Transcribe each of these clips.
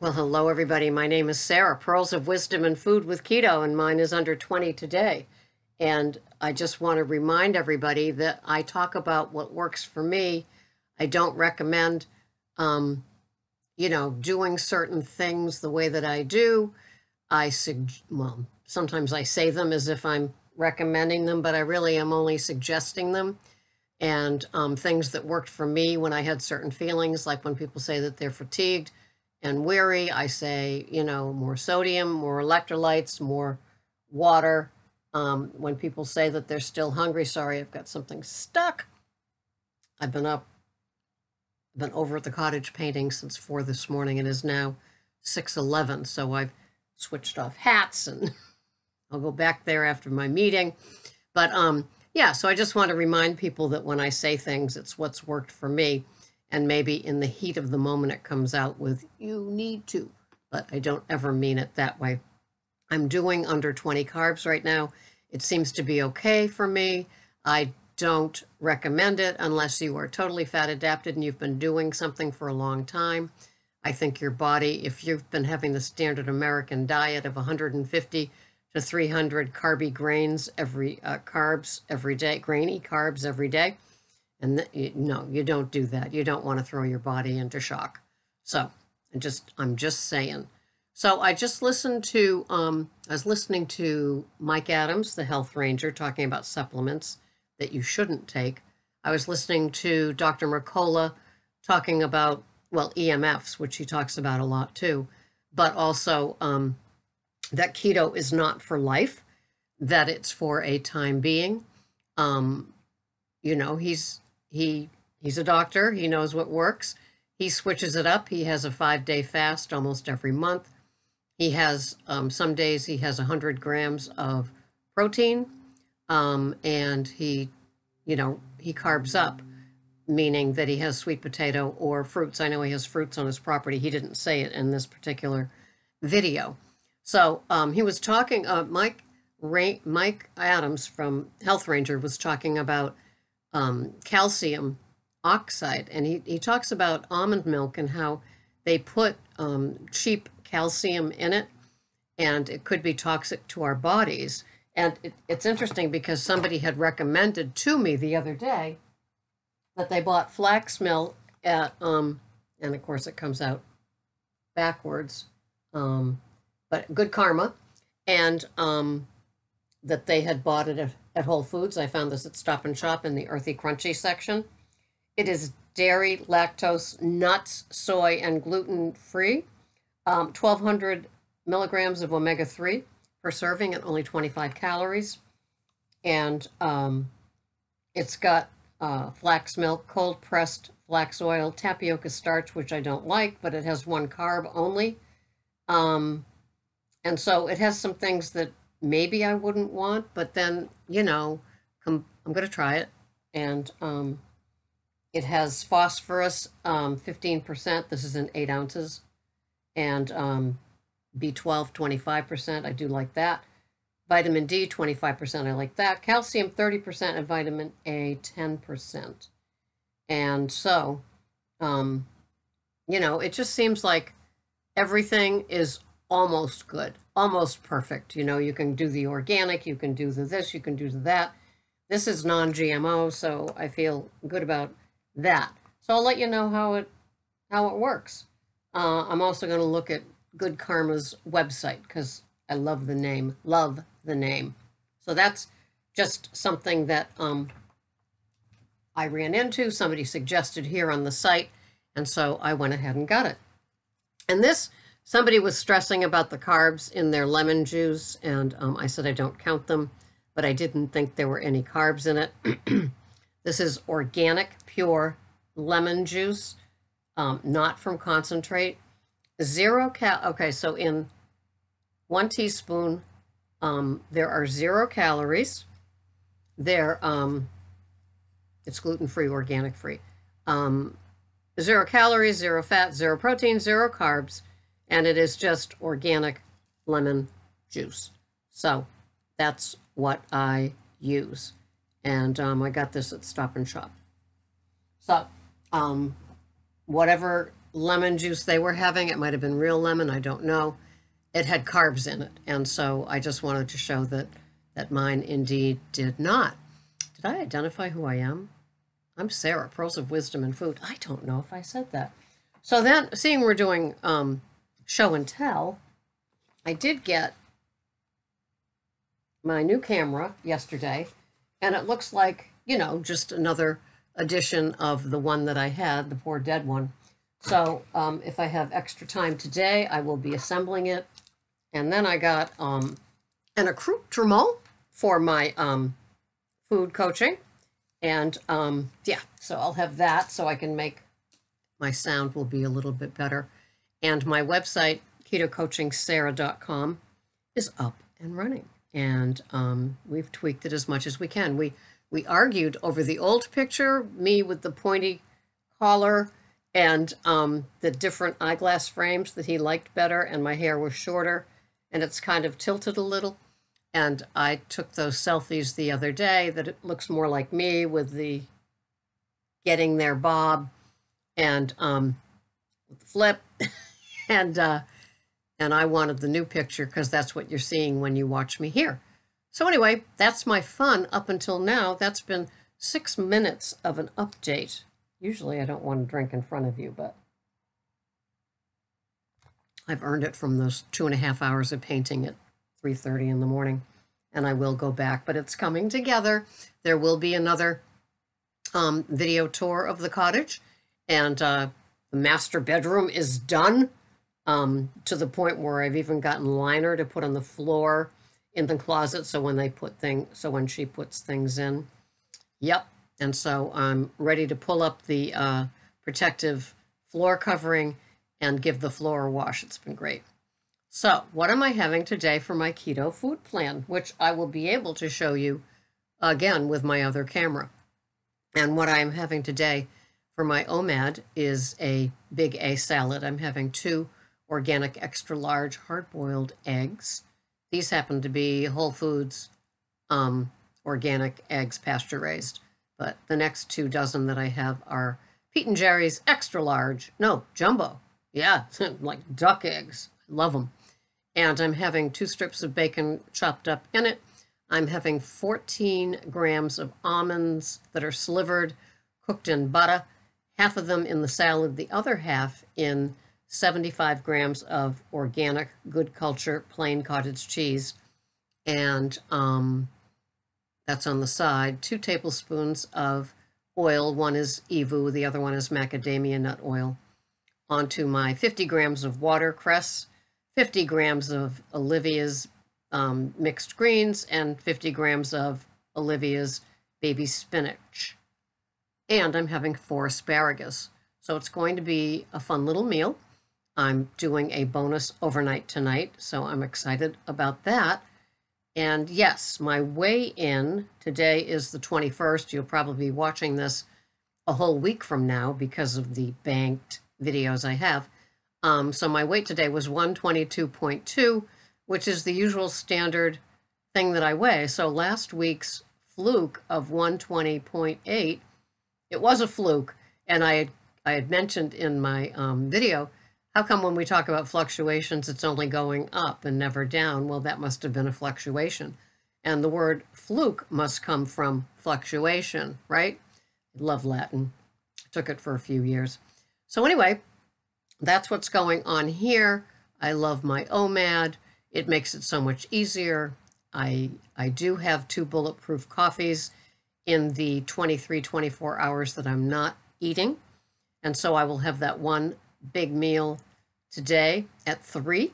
Well, hello, everybody. My name is Sarah, Pearls of Wisdom and Food with Keto, and mine is under 20 today. And I just want to remind everybody that I talk about what works for me. I don't recommend, um, doing certain things the way that I do. Well, sometimes I say them as if I'm recommending them, but I really am only suggesting them. And things that worked for me when I had certain feelings, like when people say that they're fatigued and weary, I say, more sodium, more electrolytes, more water. When people say that they're still hungry, sorry, I've got something stuck. I've been over at the cottage painting since 4 this morning. It is now 6:11, so I've switched off hats and I'll go back there after my meeting. But yeah, so I just want to remind people that when I say things, it's what's worked for me. And maybe in the heat of the moment, it comes out with, you need to, but I don't ever mean it that way. I'm doing under 20 carbs right now. It seems to be okay for me. I don't recommend it unless you are totally fat adapted and you've been doing something for a long time. I think your body, if you've been having the standard American diet of 150 to 300 carby grains carbs every day, grainy carbs every day, and no, you don't do that. You don't want to throw your body into shock. So I'm just saying. So I just listened to, I was listening to Mike Adams, the health ranger, talking about supplements that you shouldn't take. I was listening to Dr. Mercola talking about, well, EMFs, which he talks about a lot too, but also that keto is not for life, that it's for a time being. He's a doctor. He knows what works. He switches it up. He has a 5-day fast almost every month. He has some days he has 100 grams of protein, and he carbs up, meaning that he has sweet potato or fruits. I know he has fruits on his property. He didn't say it in this particular video. So he was talking. Mike Adams from Health Ranger was talking about calcium oxide, and he talks about almond milk and how they put cheap calcium in it, and it could be toxic to our bodies. And it's interesting because somebody had recommended to me the other day that they bought flax milk at and of course it comes out backwards, but Good Karma, and that they had bought it at Whole Foods. I found this at Stop and Shop in the Earthy Crunchy section. It is dairy, lactose, nuts, soy, and gluten-free. 1,200 milligrams of omega-3 per serving at only 25 calories. And it's got flax milk, cold-pressed flax oil, tapioca starch, which I don't like, but it has 1 carb only. And so it has some things that maybe I wouldn't want, but then, I'm going to try it. And it has phosphorus, 15%. This is in 8 ounces. And B12, 25%. I do like that. Vitamin D, 25%. I like that. Calcium, 30%. And vitamin A, 10%. And so, it just seems like everything is almost good, almost perfect. You can do the organic, you can do the this, you can do the that. This is non-GMO, so I feel good about that. So I'll let you know how it works. I'm also going to look at Good Karma's website because I love the name. Love the name. So that's just something that I ran into. Somebody suggested here on the site, and so I went ahead and got it. And somebody was stressing about the carbs in their lemon juice, and I said I don't count them, but I didn't think there were any carbs in it. This is organic, pure lemon juice, not from concentrate. Okay, so in 1 teaspoon, there are 0 calories. It's gluten-free, organic-free. 0 calories, 0 fat, 0 protein, 0 carbs, and it is just organic lemon juice. So that's what I use. And I got this at Stop and Shop. So whatever lemon juice they were having, it might have been real lemon, I don't know. It had carbs in it, and so I just wanted to show that mine indeed did not. Did I identify who I am? I'm Sarah, Pearls of Wisdom and Food. I don't know if I said that. So then, seeing we're doing show and tell, I did get my new camera yesterday, and it looks like, just another edition of the one that I had, the poor dead one. So if I have extra time today, I will be assembling it. And then I got an accoutrement for my food coaching. And yeah, so I'll have that so I can make my sound will be a little bit better. And my website, ketocoachingsarah.com, is up and running. And we've tweaked it as much as we can. We argued over the old picture, me with the pointy collar and the different eyeglass frames that he liked better, and my hair was shorter, and it's kind of tilted a little. And I took those selfies the other day that it looks more like me with the getting there bob and with the flip. and I wanted the new picture because that's what you're seeing when you watch me here. So anyway, that's my fun up until now. That's been 6 minutes of an update. Usually I don't want to drink in front of you, but I've earned it from those 2.5 hours of painting at 3:30 in the morning, and I will go back, but it's coming together. There will be another video tour of the cottage, and the master bedroom is done to the point where I've even gotten liner to put on the floor in the closet, so when she puts things in. Yep. And so I'm ready to pull up the protective floor covering and give the floor a wash. It's been great. So what am I having today for my keto food plan, which I will be able to show you again with my other camera. And what I'm having today for my OMAD is a big A salad. I'm having 2 organic extra large hard-boiled eggs. These happen to be Whole Foods organic eggs, pasture-raised. But the next 2 dozen that I have are Pete & Jerry's extra large, no, jumbo. Yeah, like duck eggs. I love them. And I'm having 2 strips of bacon chopped up in it. I'm having 14 grams of almonds that are slivered, cooked in butter, half of them in the salad, the other half in 75 grams of organic, good culture, plain cottage cheese. And that's on the side. 2 tablespoons of oil. One is Evu, the other one is macadamia nut oil. Onto my 50 grams of watercress, 50 grams of Olivia's mixed greens, and 50 grams of Olivia's baby spinach. And I'm having 4 asparagus. So it's going to be a fun little meal. I'm doing a bonus overnight tonight, so I'm excited about that. And yes, my weigh-in today is the 21st. You'll probably be watching this a whole week from now because of the banked videos I have. So my weight today was 122.2, which is the usual standard thing that I weigh. So last week's fluke of 120.8, it was a fluke. And I had mentioned in my video, how come when we talk about fluctuations, it's only going up and never down? Well, that must have been a fluctuation. And the word fluke must come from fluctuation, right? I love Latin. I took it for a few years. So anyway, that's what's going on here. I love my OMAD. It makes it so much easier. I do have 2 bulletproof coffees in the 24 hours that I'm not eating. And so I will have that one big meal today at 3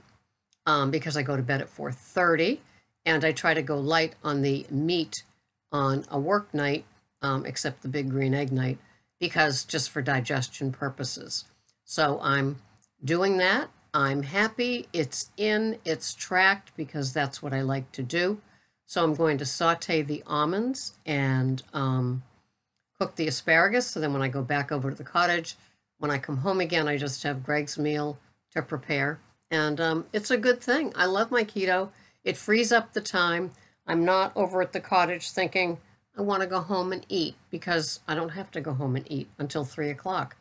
because I go to bed at 4:30, and I try to go light on the meat on a work night, except the big green egg night, because just for digestion purposes. So I'm doing that. I'm happy. It's tracked because that's what I like to do. So I'm going to saute the almonds and cook the asparagus. So then when I go back over to the cottage, when I come home again, I just have Greg's meal to prepare. And it's a good thing. I love my keto. It frees up the time. I'm not over at the cottage thinking, I want to go home and eat, because I don't have to go home and eat until 3 o'clock.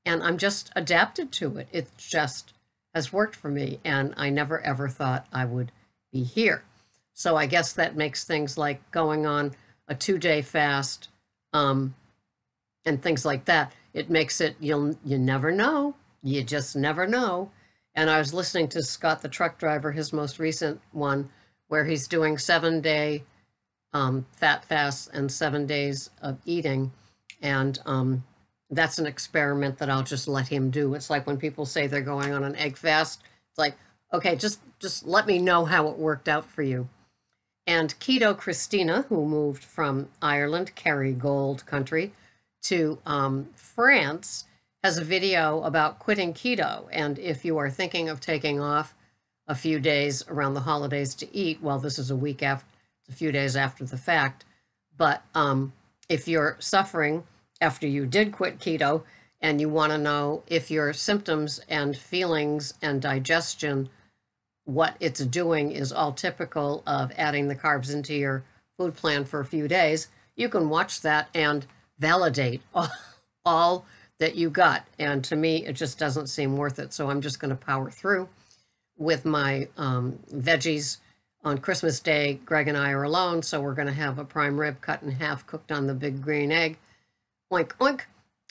and I'm just adapted to it. It just has worked for me, and I never ever thought I would be here. So I guess that makes things like going on a 2-day fast, and things like that. It makes it, you never know. You just never know. And I was listening to Scott the truck driver, his most recent one, where he's doing 7-day fat fasts and 7 days of eating. And that's an experiment that I'll just let him do. It's like when people say they're going on an egg fast. It's like, okay, just let me know how it worked out for you. And Keto Christina, who moved from Ireland, Kerrygold country, to France, has a video about quitting keto. And if you are thinking of taking off a few days around the holidays to eat, well, this is a week after, a few days after the fact. But if you're suffering after you did quit keto and you want to know if your symptoms and feelings and digestion, what it's doing is all typical of adding the carbs into your food plan for a few days, you can watch that and validate all that you got. And to me, it just doesn't seem worth it. So I'm just going to power through with my veggies. On Christmas Day, Greg and I are alone, so we're going to have a prime rib cut in half, cooked on the big green egg. Oink, oink.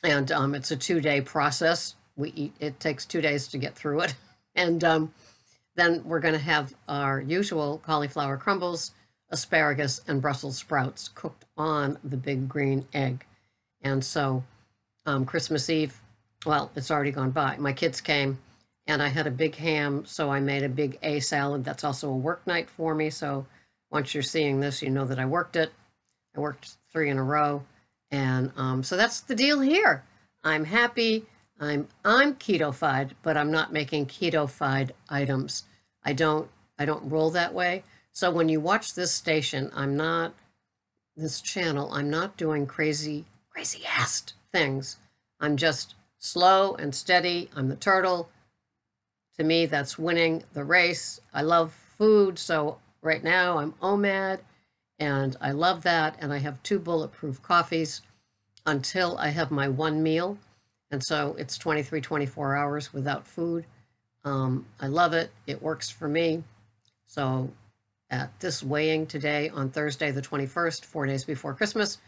And it's a 2-day process. It takes 2 days to get through it. And then we're going to have our usual cauliflower crumbles, asparagus, and Brussels sprouts cooked on the big green egg. And so Christmas Eve, well, it's already gone by. My kids came, and I had a big ham, so I made a big A salad. That's also a work night for me, so once you're seeing this, you know that I worked it. I worked 3 in a row, and so that's the deal here. I'm happy. I'm keto-fied, but I'm not making keto-fied items. I don't roll that way. So when you watch this station, this channel, I'm not doing crazy ass things. I'm just slow and steady. I'm the turtle. To me, that's winning the race. I love food, so right now I'm OMAD, and I love that, and I have 2 bulletproof coffees until I have my 1 meal, and so it's 23, 24 hours without food. I love it. It works for me. So at this weighing today on Thursday the 21st, 4 days before Christmas,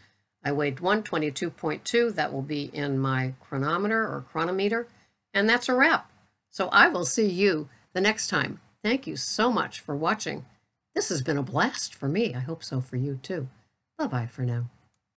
I weighed 122.2. That will be in my chronometer or chronometer, and that's a wrap. So I will see you the next time. Thank you so much for watching. This has been a blast for me. I hope so for you too. Bye-bye for now.